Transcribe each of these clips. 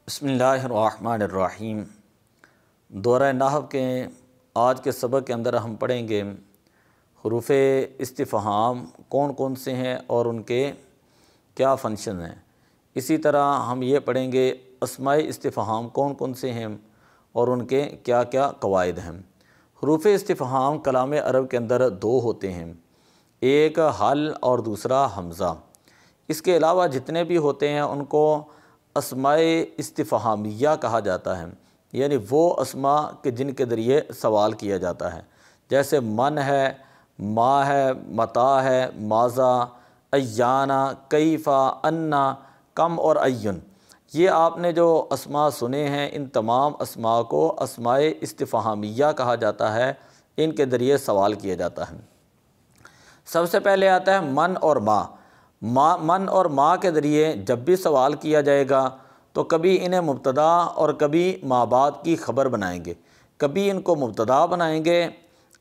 بسم اللہ الرحمن الرحیم۔ دورہ نحو کے آج کے سبق کے اندر ہم پڑھیں گے حروف استفہام کون کون سے ہیں اور ان کے کیا فنکشن ہیں۔ اسی طرح ہم یہ پڑھیں گے اسماء استفہام کون کون سے ہیں اور ان کے کیا کیا قواعد ہیں۔ حروف استفہام کلام عرب کے اندر دو ہوتے ہیں، ایک حل اور دوسرا حمزہ۔ اس کے علاوہ جتنے بھی ہوتے ہیں ان کو اسماء استفہامیہ کہا جاتا ہے، یعنی وہ اسماء کہ جن کے ذریعے سوال کیا جاتا ہے، جیسے من ہے، ما ہے، متا ہے، ماذا، ایانا، کیفا، انا، کم اور ایون۔ یہ آپ نے جو اسماء سنے ہیں ان تمام اسماء کو اسماء استفہامیہ کہا جاتا ہے، ان کے ذریعے سوال کیا جاتا ہے۔ سب سے پہلے آتا ہے من اور ما۔ من اور ما کے ذریعے جب بھی سوال کیا جائے گا تو کبھی انہیں مبتدا اور کبھی ما بعد کی خبر بنائیں گے، کبھی ان کو مبتدا بنائیں گے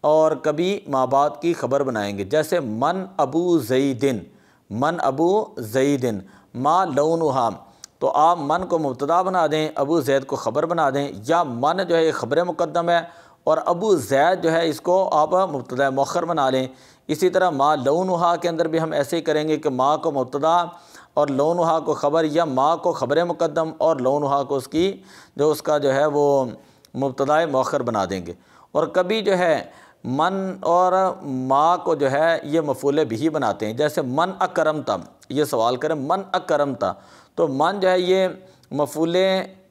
اور کبھی ما بعد کی خبر بنائیں گے، جیسے من ابو زیدن، من ابو زیدن، ما لونہا، تو آپ من کو مبتدا بنا دیں، ابو زید کو خبر بنا دیں، یا من جو ہے یہ خبر مقدم ہے اور ابو زید جو ہے اس کو آپ مبتدا مؤخر بنا لیں۔ اسی طرح ما لونہا کے اندر بھی ہم ایسے ہی کریں گے کہ ما کو مبتدا اور لونہا کو خبر، یا ما کو خبر مقدم اور لونہا کو اس کا جو ہے وہ مبتدا مؤخر بنا دیں گے۔ اور کبھی جو ہے من اور ما کو جو ہے یہ مفعول بہ بناتے ہیں، جیسے من اکرمتا، یہ سوال کریں من اکرمتا، تو من جو ہے یہ مفعول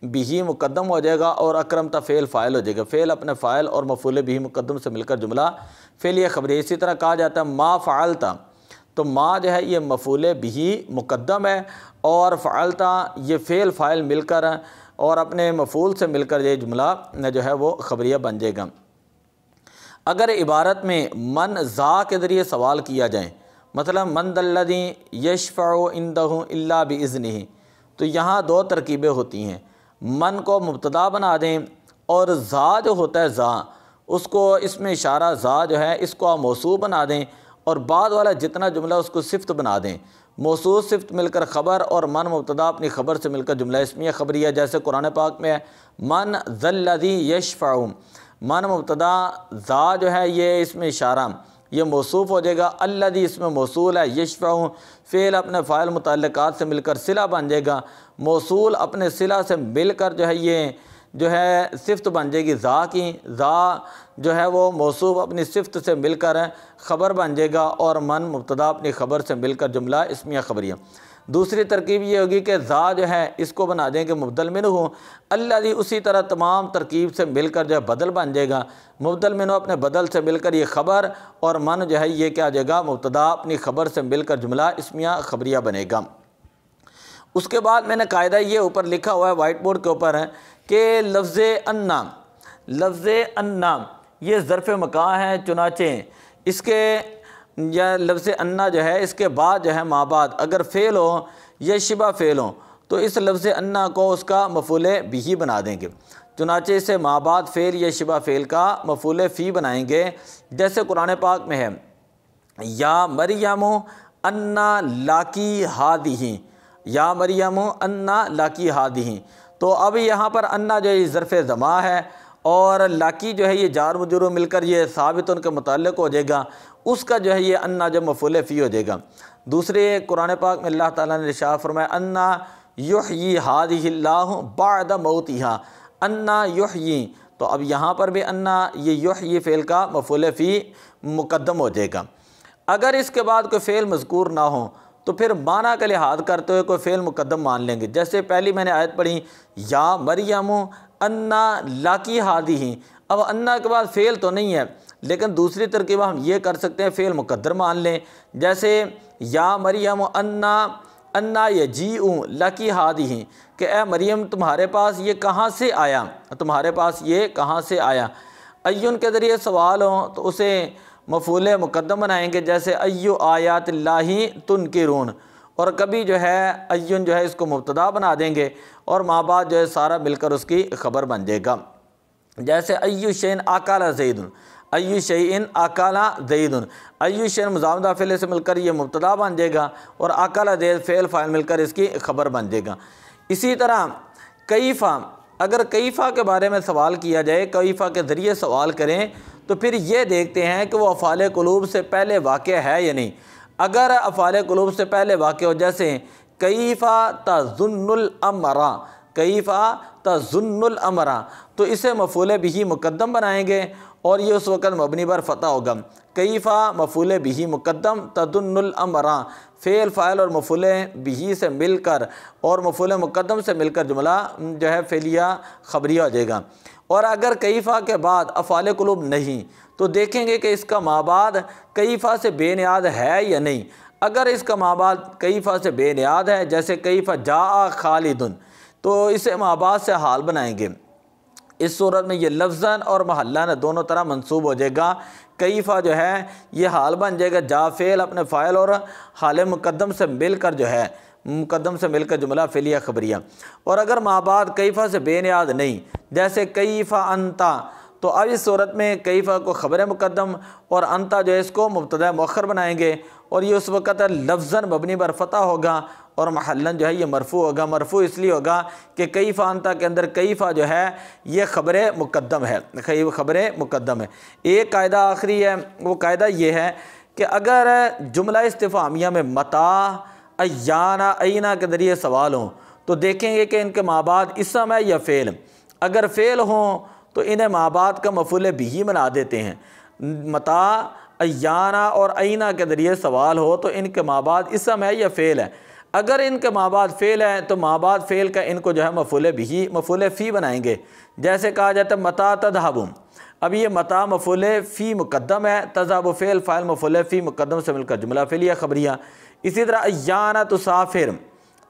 بہ مقدم ہو جائے گا اور اکرمتا فعل فاعل ہو جائے گا، فعل اپنے فاعل اور مفعول بہ مقدم سے مل کر جملہ فعلیہ خبری۔ اسی طرح کہا جاتا ہے ما فعلتا، تو ما جو ہے یہ مفعول بہ مقدم ہے اور فعلتا یہ فعل فاعل مل کر اور اپنے مفعول سے مل کر یہ جملہ جو ہے وہ خبریہ بن جائے گا۔ اگر عبارت میں من ذا کے ذریعے سوال کیا جائے، مثلا من ذا الذی یشفع عندہ الا باذنہ، تو یہاں دو ترکیبیں ہوتی ہیں، من کو مبتدا بنا دیں اور ذا جو ہوتا ہے ذا، اس کو اس میں اشارہ ذا جو ہے اس کو آپ موصوف بنا دیں اور بعد والا جتنا جملہ اس کو صفت بنا دیں، موصوف صفت مل کر خبر اور من مبتدا اپنی خبر سے مل کر جملہ اسمیہ خبریہ، جیسے قرآن پاک میں ہے من ذا الذی یشفع، من مبتدا، ذا جو ہے یہ اس میں اشارہ یہ موصوف ہو جائے گا، الذی اس میں موصول ہے، یشفع فعل اپنے فاعل متعلقات سے مل کر صلہ بن جائے گا، موصول اپنے صلہ سے مل کر جو ہے یہ جو ہے صفت بن جائے گی ذا کی، ذا جو ہے وہ موصوف اپنی صفت سے مل کر خبر بن جائے گا اور من مبتدا اپنی خبر سے مل کر جملہ اسمیہ خبریہ۔ دوسری ترکیب یہ ہوگی کہ ذا جو ہے اس کو بنا دیں کہ مبدل منہ، الذی اسی طرح تمام ترکیب سے مل کر جو ہے بدل بن جائے گا، مبدل منہ اپنے بدل سے مل کر یہ خبر اور من جو ہے یہ کیا جائے گا مبتدا اپنی خبر سے مل کر جملہ اسمیہ خبریہ بنے گا۔ اس کے بعد میں نے قاعدہ یہ اوپر لکھا ہوا ہے وائٹ بورڈ کے اوپر ہے کہ لفظ انا، لفظ انا یہ ظرف مکان ہے، چنانچہ اس کے یا لفظ انا جو ہے اس کے بعد جو ہے ما بعد اگر فعل ہو یا شبہ فعل ہو تو اس لفظ انا کو اس کا مفعول بہ بنا دیں گے، چنانچہ اسے ما بعد فعل یا شبہ فعل کا مفعول فی بنائیں گے، جیسے قرآن پاک میں ہے یا مریم انا لاکی ہادہ، یا مریم انا لاکی ہادہ، تو اب یہاں پر انا جو ہے ظرف زما ہے اور لاکی جو ہے یہ جار مجرور مل کر یہ ثابت ان کے متعلق ہو جائے گا، اس کا جو ہے یہ انا جو مفعول فی ہو جائے گا۔ دوسرے قرآن پاک میں اللہ تعالیٰ نے ارشاد فرمایا انا یحیی ہذہ اللہ بعد موتہا، انا یحیی، تو اب یہاں پر بھی انا یہ یحیی فعل کا مفعول فی مقدم ہو جائے گا۔ اگر اس کے بعد کوئی فعل مذکور نہ ہو تو پھر معنی کا لحاظ کرتے ہوئے کوئی فعل مقدم مان لیں گے، جیسے پہلی میں نے آیت پڑھی یا مریم انا لاکی ہادہ، اب انا کے بعد فعل تو نہیں ہے لیکن دوسری ترکیبہ ہم یہ کر سکتے ہیں فعل مقدر مان لیں، جیسے یا مریم انا یجیء لاکی ہادہ، کہ اے مریم تمہارے پاس یہ کہاں سے آیا، تمہارے پاس یہ کہاں سے آیا۔ ایون کے ذریعے سوال ہو تو اسے مفعول مقدم بنائیں گے، جیسے ایو آیات اللہ تنکرون، اور کبھی جو ہے ایون جو ہے اس کو مبتدا بنا دیں گے اور ما بعد جو ہے سارا مل کر اس کی خبر بن جائے گا، جیسے ایو شیء اکل زید، ایو شیء اکل زید، ایو شیء مضاف مضاف سے مل کر یہ مبتدا بن جائے گا اور اکل زید فعل فاعل مل کر اس کی خبر بن جائے گا۔ اسی طرح کیفا، اگر کیفا کے بارے میں سوال کیا جائے، کیفا کے ذریعے سوال کریں تو پھر یہ دیکھتے ہیں کہ وہ افعال قلوب سے پہلے واقع ہے یا نہیں۔ اگر افعال قلوب سے پہلے واقع ہو، جیسے کیفا تظن الامر، کیفا تظن الامر، تو اسے مفعول بہ مقدم بنائیں گے اور یہ اس وقت مبنی پر فتح ہوگا۔ کیفا مفعول بہ مقدم، تظن الامر فعل فاعل اور مفعول بہ سے مل کر اور مفعول مقدم سے مل کر جملہ جو ہے فعلیہ خبریہ ہو جائے گا۔ اور اگر کیفا کے بعد افعال قلوب نہیں تو دیکھیں گے کہ اس کا ما بعد کیفا سے بے نیاد ہے یا نہیں۔ اگر اس کا ما بعد کیفا سے بے نیاد ہے، جیسے کیفا جاء خالد، تو اسے ما بعد سے حال بنائیں گے۔ اس صورت میں یہ لفظاً اور محلاً دونوں طرح منصوب ہو جائے گا۔ کیفا جو ہے یہ حال بن جائے گا، جا فعل اپنے فاعل اور حال مقدم سے مل کر جو ہے مقدم سے مل کر جملہ فعلیہ خبریہ۔ اور اگر ما بعد کیفا سے بے نیاد نہیں، جیسے کیفا انتا، تو اب اس صورت میں کیفا کو خبر مقدم اور انتا جو ہے اس کو مبتدا مؤخر بنائیں گے، اور یہ اس وقت لفظاً مبنی پر فتح ہوگا اور محلاً جو ہے یہ مرفوع ہوگا۔ مرفوع اس لیے ہوگا کہ کیفا انتا کے اندر کیفا جو ہے یہ خبر مقدم ہے، خبر مقدم ہے۔ ایک قاعدہ آخری ہے، وہ قاعدہ یہ ہے کہ اگر جملہ استفہامیہ میں متا، ایانا، اینا کے ذریعے سوال ہوں تو دیکھیں گے کہ ان کے ما بعد اسم ہے یا فعل۔ اگر فعل ہوں تو انہیں ما بعد کا مفعول بہ بنا دیتے ہیں۔ متا، ایانا اور اینا کے ذریعے سوال ہو تو ان کے ما بعد اسم ہے یا فعل ہے۔ اگر ان کے ما بعد فعل ہے تو ما بعد فعل کا ان کو جو ہے مفعول بہ، مفعول فی بنائیں گے۔ جیسے کہا جاتا ہے متا تذهب، اب یہ متا مفعول فی مقدم ہے، تذهب فعل فاعل مفعول فی مقدم سے مل کر جملہ فعلیہ خبریہ۔ اسی طرح ایانا تسافر،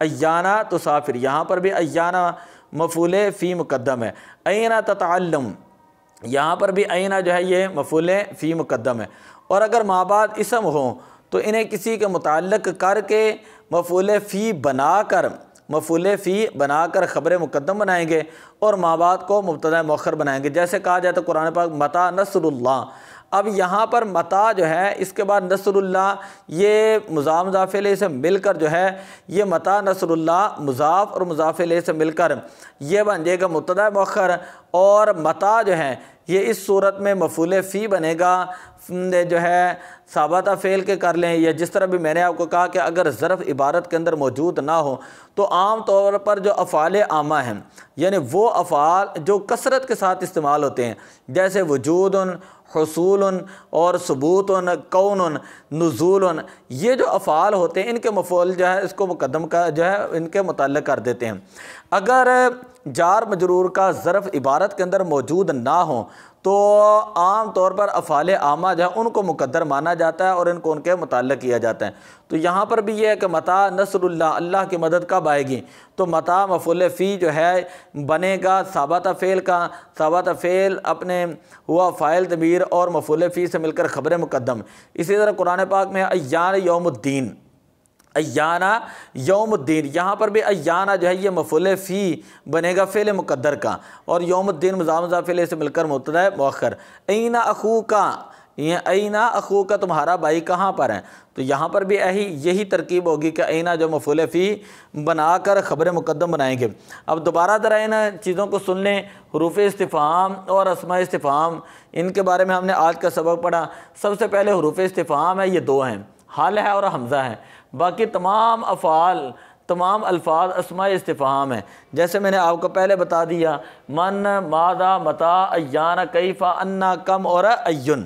ایانا تسافر، یہاں پر بھی ایانا مفعول فی مقدم ہے۔ اینا تتعلم، یہاں پر بھی اینا جو ہے یہ مفعول فی مقدم ہے۔ اور اگر ما بعد اسم ہوں تو انہیں کسی کے متعلق کر کے مفعول فی بنا کر، مفعول فی بنا کر خبر مقدم بنائیں گے اور ما بعد کو مبتدا مؤخر بنائیں گے۔ جیسے کہا جاتا ہے قرآن پاک متا نصر اللہ، اب یہاں پر متا جو ہے اس کے بعد نصر اللہ، یہ مضاف مضاف الیہ سے مل کر جو ہے یہ متا نصر اللہ مضاف اور مضاف الیہ سے مل کر یہ بن جائے گا مبتدا مؤخر، اور متا جو ہے یہ اس صورت میں مفعول فی بنے گا جو ہے ثابتہ فعل کے کر لیں، یا جس طرح بھی میں نے آپ کو کہا کہ اگر ظرف عبارت کے اندر موجود نہ ہو تو عام طور پر جو افعال عامہ ہیں، یعنی وہ افعال جو کثرت کے ساتھ استعمال ہوتے ہیں، جیسے وجود، حصول اور ثبوت، کون، نزول، یہ جو افعال ہوتے ہیں ان کے مفعول جو ہے اس کو مقدم کا جو ہے ان کے متعلق کر دیتے ہیں۔ اگر جار مجرور کا ظرف عبارت کے اندر موجود نہ ہو تو عام طور پر افعال عامہ جو ہے ان کو مقدر مانا جاتا ہے اور ان کو ان کے متعلق کیا جاتا ہے۔ تو یہاں پر بھی یہ ہے کہ متا نصر اللہ، اللہ کی مدد کب آئے گی، تو متا مفعول فی جو ہے بنے گا ثابتہ فعل کا، ثابتہ فعل اپنے ہوا فاعل ضمیر اور مفعول فی سے مل کر خبر مقدم۔ اسی طرح قرآن پاک میں ایان یوم الدین، ایانا یوم الدین، یہاں پر بھی ایانا جو ہے یہ مفعول فی بنے گا فعل مقدر کا، اور یوم الدین مضاف مضاف الیہ سے مل کر مبتدا مؤخر۔ اینا اخوکا، یہ اینا اخوکا تمہارا بھائی کہاں پر ہے، تو یہاں پر بھی یہی ترکیب ہوگی کہ اینا جو مفعول فی بنا کر خبر مقدم بنائیں گے۔ اب دوبارہ ذرا ان چیزوں کو سن لیں، حروف استفہام اور اسماء استفہام، ان کے بارے میں ہم نے آج کا سبق پڑھا۔ سب سے پہلے حروف استفہام ہے، یہ دو ہیں، حال ہے اور حمزہ ہے، باقی تمام افعال، تمام الفاظ اسماء استفہام ہیں۔ جیسے میں نے آپ کو پہلے بتا دیا من، ماذا، متا، ایان، کیفا، انا، کم اور این۔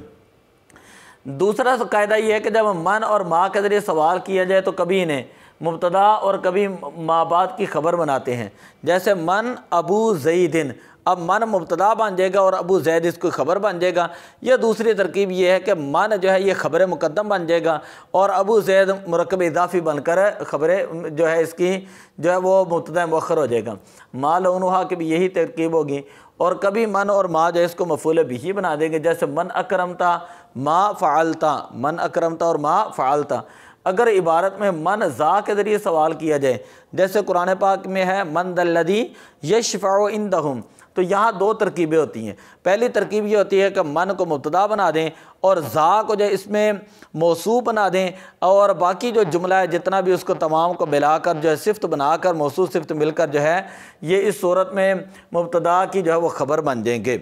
دوسرا قاعدہ یہ ہے کہ جب من اور ما کے ذریعے سوال کیا جائے تو کبھی انہیں مبتدا اور کبھی ما بعد کی خبر بناتے ہیں۔ جیسے من ابو زیدن، اب من مبتدا بن جائے گا اور ابو زید اس کو خبر بن جائے گا۔ یہ دوسری ترکیب یہ ہے کہ من جو ہے یہ خبر مقدم بن جائے گا اور ابو زید مرکب اضافی بن کر خبر جو ہے اس کی جو ہے وہ مبتدا مؤخر ہو جائے گا۔ ما لونھا کی بھی یہی ترکیب ہوگی، اور کبھی من اور ما جو ہے اس کو مفعول بہ بنا دیں گے، جیسے من اکرمتا ما فعلتا، من اکرمتا اور ما فعلتا۔ اگر عبارت میں من ذا کے ذریعے سوال کیا جائے، جیسے قرآن پاک میں ہے من ذا الذی یشفع عندہم، تو یہاں دو ترکیبیں ہوتی ہیں۔ پہلی ترکیب یہ ہوتی ہے کہ من کو مبتدا بنا دیں اور ذا کو جو اس میں موصوف بنا دیں، اور باقی جو جملہ ہے جتنا بھی اس کو تمام کو ملا کر جو ہے صفت بنا کر، موصوف صفت مل کر جو ہے یہ اس صورت میں مبتدا کی جو ہے وہ خبر بن جائیں گے،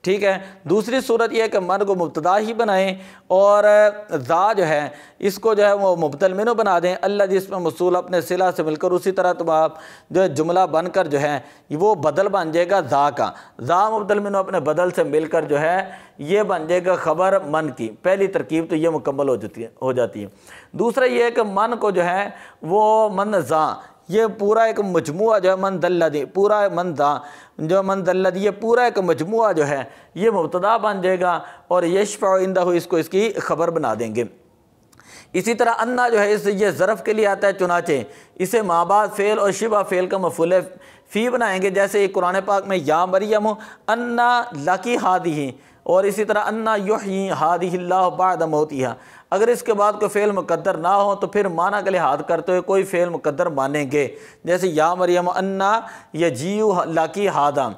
ٹھیک ہے۔ دوسری صورت یہ ہے کہ من کو مبتدا ہی بنائیں اور ذا جو ہے اس کو جو ہے وہ مبدل منہ بنا دیں، اللہ جس میں موصول اپنے صلہ سے مل کر، اسی طرح تو آپ جو ہے جملہ بن کر جو ہے وہ بدل بن جائے گا ذا کا، ذا مبدل منہ اپنے بدل سے مل کر جو ہے یہ بن جائے گا خبر من کی۔ پہلی ترکیب تو یہ مکمل ہو جاتی ہے۔ دوسرا یہ ہے کہ من کو جو ہے وہ من ذا، یہ پورا ایک مجموعہ جو ہے من دلدی، پورا من ذا جو من دلدی، یہ پورا ایک مجموعہ جو ہے یہ مبتدا بن جائے گا اور یشفع عندہ اس کو اس کی خبر بنا دیں گے۔ اسی طرح انا جو ہے یہ ظرف کے لیے آتا ہے، چنانچہ اسے ما بعد فعل اور شبہ فعل کا مفعول فی بنائیں گے، جیسے قرآن پاک میں یا مریم انا لکی ہادہ، اور اسی طرح انا یحیی ہادہ اللہ بعد موتہا۔ اگر اس کے بعد کوئی فعل مقدر نہ ہو تو پھر معنی کا لحاظ کرتے ہوئے کوئی فعل مقدر مانیں گے، جیسے یا مریم انا یجیء لکی ہادہ۔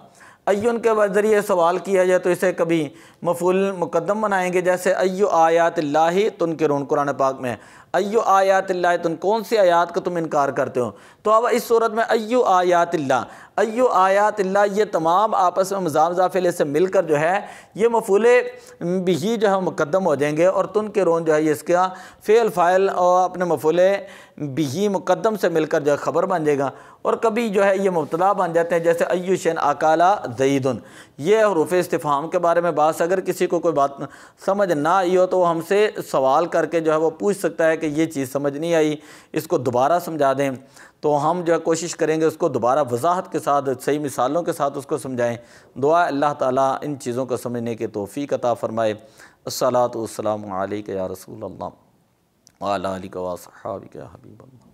ایون کے ذریعے سوال کیا جائے تو اسے کبھی مفعول مقدم بنائیں گے، جیسے ایو آیات اللہ تنکرون، قرآن پاک میں ایو آیات اللہ، تم کون سی آیات کا تم انکار کرتے ہو؟ تو اب اس صورت میں ایو آیات اللہ، ایو آیات اللہ، یہ تمام آپس میں مضاف فعل سے مل کر جو ہے یہ مفعول بھی جو ہے مقدم ہو جائیں گے، اور تنکرون جو ہے یہ اس کا فعل فاعل اور اپنے مفعول بھی مقدم سے مل کر جو ہے خبر بن جائے گا، اور کبھی جو ہے یہ مبتدا بن جاتے ہیں، جیسے ایو شین اکالا زیدن۔ یہ حروف استفہام کے بارے میں بات، اگر کسی کو کوئی بات سمجھ نہ آئی ہو تو وہ ہم سے سوال کر کے جو ہے وہ پوچھ سکتا ہے کہ یہ چیز سمجھ نہیں آئی، اس کو دوبارہ سمجھا دیں، تو ہم جو ہے کوشش کریں گے اس کو دوبارہ وضاحت کے ساتھ، صحیح مثالوں کے ساتھ اس کو سمجھائیں۔ دعا اللہ تعالیٰ ان چیزوں کو سمجھنے کی توفیق عطا فرمائے۔ الصلاۃ والسلام علیک یا رسول اللہ وعلی آلک و اصحابک یا حبیب اللہ۔